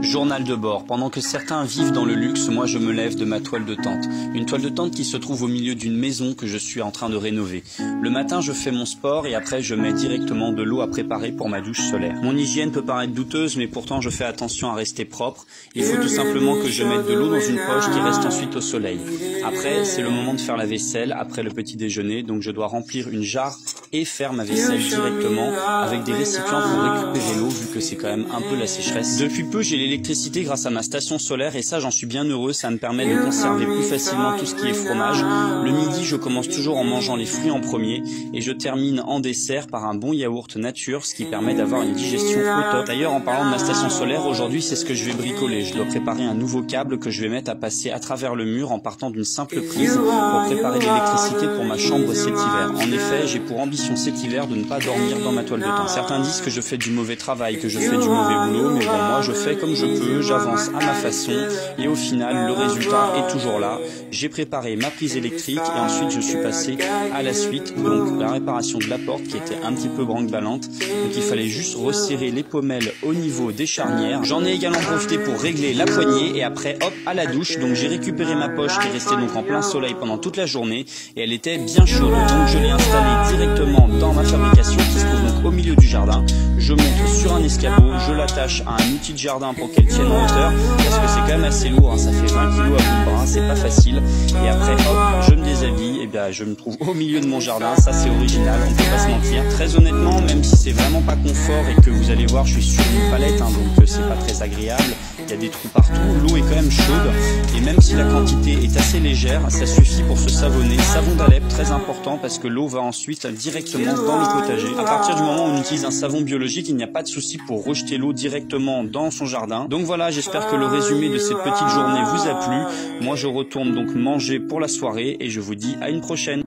Journal de bord. Pendant que certains vivent dans le luxe, moi je me lève de ma toile de tente. Une toile de tente qui se trouve au milieu d'une maison que je suis en train de rénover. Le matin, je fais mon sport et après je mets directement de l'eau à préparer pour ma douche solaire. Mon hygiène peut paraître douteuse, mais pourtant je fais attention à rester propre. Il faut tout simplement que je mette de l'eau dans une poche qui reste ensuite au soleil. Après, c'est le moment de faire la vaisselle après le petit déjeuner, donc je dois remplir une jarre et faire ma vaisselle directement avec des récipients pour récupérer l'eau vu que c'est quand même un peu la sécheresse. Depuis peu, j'ai l'électricité grâce à ma station solaire et ça j'en suis bien heureux, ça me permet de conserver plus facilement tout ce qui est fromage. Le midi, je commence toujours en mangeant les fruits en premier et je termine en dessert par un bon yaourt nature, ce qui permet d'avoir une digestion au top. D'ailleurs, en parlant de ma station solaire, aujourd'hui c'est ce que je vais bricoler. Je dois préparer un nouveau câble que je vais mettre à passer à travers le mur en partant d'une simple prise pour préparer l'électricité pour ma chambre cet hiver. En effet, j'ai pour ambition cet hiver de ne pas dormir dans ma toile de tente. Certains disent que je fais du mauvais travail, que je fais du mauvais boulot, mais bon, moi je fais comme je peux, j'avance à ma façon et au final le résultat est toujours là. J'ai préparé ma prise électrique et ensuite je suis passé à la suite, donc la réparation de la porte qui était un petit peu branque-ballante, donc il fallait juste resserrer les pommelles au niveau des charnières. J'en ai également profité pour régler la poignée et après hop à la douche, donc j'ai récupéré ma poche qui restait donc en plein soleil pendant toute la journée et elle était bien chaude, donc je l'ai installée directement dans ma fabrication qui se trouve donc au milieu du jardin. Je monte sur un escabeau, je l'attache à un outil de jardin pour qu'elle tienne en hauteur parce que c'est quand même assez lourd, hein, ça fait 20 kg à bout de bras, c'est pas facile. Et après hop, je me déshabille et bien je me trouve au milieu de mon jardin, ça c'est original, on peut pas se mentir. Très honnêtement, même si c'est vraiment pas confort et que vous allez voir, je suis sur une palette, hein, donc c'est pas très agréable. Il y a des trous partout, l'eau est quand même chaude et même si la quantité est assez légère, ça suffit pour se savonner. Savon d'Alep, très important parce que l'eau va ensuite directement dans le potager. À partir du moment où on utilise un savon biologique, il n'y a pas de souci pour rejeter l'eau directement dans son jardin. Donc voilà, j'espère que le résumé de cette petite journée vous a plu. Moi je retourne donc manger pour la soirée et je vous dis à une prochaine.